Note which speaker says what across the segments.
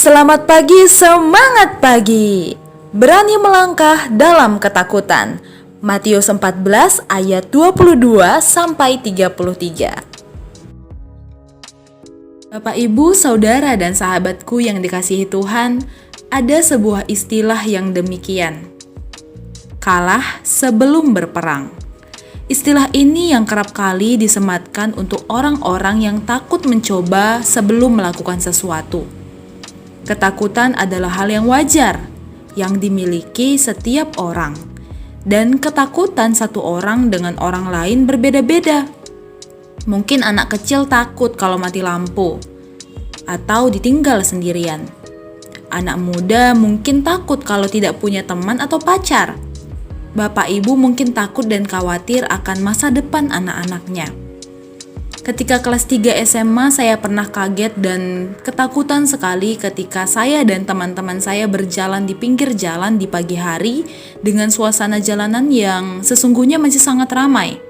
Speaker 1: Selamat pagi, semangat pagi. Berani melangkah dalam ketakutan. Matius 14 ayat 22 sampai 33. Bapak, Ibu, saudara dan sahabatku yang dikasihi Tuhan, ada sebuah istilah yang demikian. Kalah sebelum berperang. Istilah ini yang kerap kali disematkan untuk orang-orang yang takut mencoba sebelum melakukan sesuatu. Ketakutan adalah hal yang wajar yang dimiliki setiap orang, dan ketakutan satu orang dengan orang lain berbeda-beda. Mungkin anak kecil takut kalau mati lampu atau ditinggal sendirian. Anak muda mungkin takut kalau tidak punya teman atau pacar. Bapak ibu mungkin takut dan khawatir akan masa depan anak-anaknya. Ketika kelas 3 SMA, saya pernah kaget dan ketakutan sekali ketika saya dan teman-teman saya berjalan di pinggir jalan di pagi hari dengan suasana jalanan yang sesungguhnya masih sangat ramai.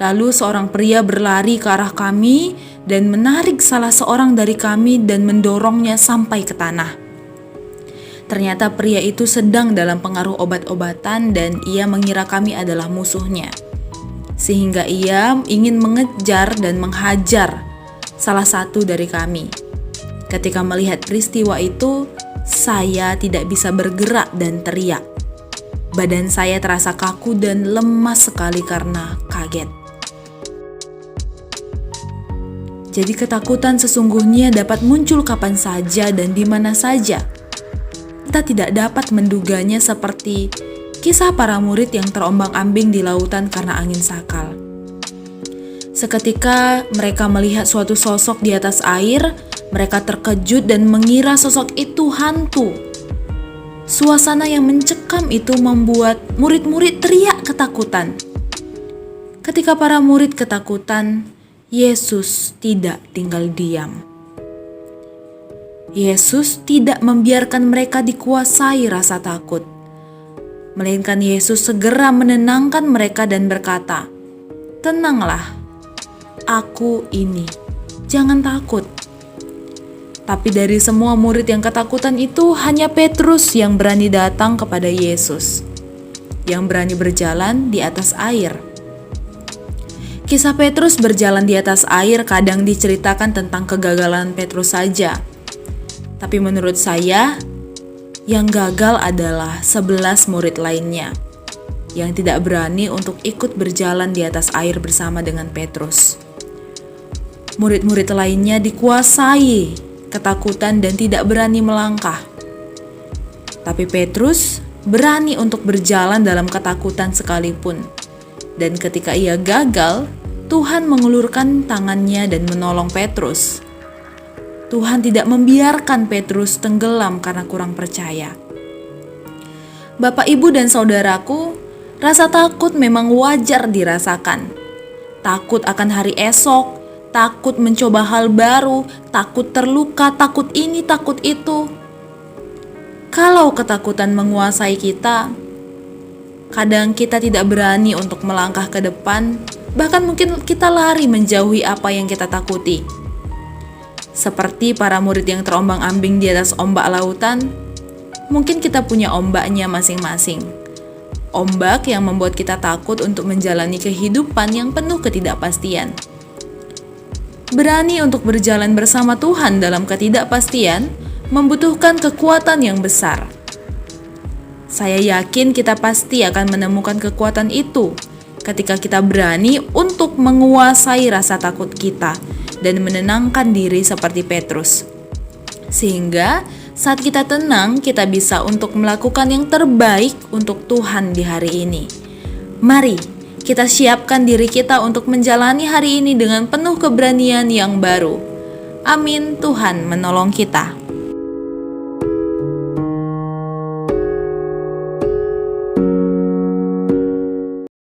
Speaker 1: Lalu seorang pria berlari ke arah kami dan menarik salah seorang dari kami dan mendorongnya sampai ke tanah. Ternyata pria itu sedang dalam pengaruh obat-obatan dan ia mengira kami adalah musuhnya. Sehingga ia ingin mengejar dan menghajar salah satu dari kami. Ketika melihat peristiwa itu, saya tidak bisa bergerak dan teriak. Badan saya terasa kaku dan lemas sekali karena kaget. Jadi ketakutan sesungguhnya dapat muncul kapan saja dan di mana saja. Kita tidak dapat menduganya seperti kisah para murid yang terombang-ambing di lautan karena angin sakal. Seketika mereka melihat suatu sosok di atas air, mereka terkejut dan mengira sosok itu hantu. Suasana yang mencekam itu membuat murid-murid teriak ketakutan. Ketika para murid ketakutan, Yesus tidak tinggal diam. Yesus tidak membiarkan mereka dikuasai rasa takut. Melainkan Yesus segera menenangkan mereka dan berkata, "Tenanglah, aku ini, jangan takut." Tapi dari semua murid yang ketakutan itu, hanya Petrus yang berani datang kepada Yesus, yang berani berjalan di atas air. Kisah Petrus berjalan di atas air kadang diceritakan tentang kegagalan Petrus saja. Tapi menurut saya, yang gagal adalah 11 murid lainnya yang tidak berani untuk ikut berjalan di atas air bersama dengan Petrus. Murid-murid lainnya dikuasai ketakutan dan tidak berani melangkah. Tapi Petrus berani untuk berjalan dalam ketakutan sekalipun. Dan ketika ia gagal, Tuhan mengulurkan tangannya dan menolong Petrus. Tuhan tidak membiarkan Petrus tenggelam karena kurang percaya. Bapak, Ibu, dan saudaraku, rasa takut memang wajar dirasakan. Takut akan hari esok, takut mencoba hal baru, takut terluka, takut ini, takut itu. Kalau ketakutan menguasai kita, kadang kita tidak berani untuk melangkah ke depan, bahkan mungkin kita lari menjauhi apa yang kita takuti. Seperti para murid yang terombang-ambing di atas ombak lautan, mungkin kita punya ombaknya masing-masing. Ombak yang membuat kita takut untuk menjalani kehidupan yang penuh ketidakpastian. Berani untuk berjalan bersama Tuhan dalam ketidakpastian membutuhkan kekuatan yang besar. Saya yakin kita pasti akan menemukan kekuatan itu ketika kita berani untuk menguasai rasa takut kita dan menenangkan diri seperti Petrus. Sehingga saat kita tenang, kita bisa untuk melakukan yang terbaik untuk Tuhan di hari ini. Mari kita siapkan diri kita untuk menjalani hari ini dengan penuh keberanian yang baru. Amin. Tuhan menolong kita.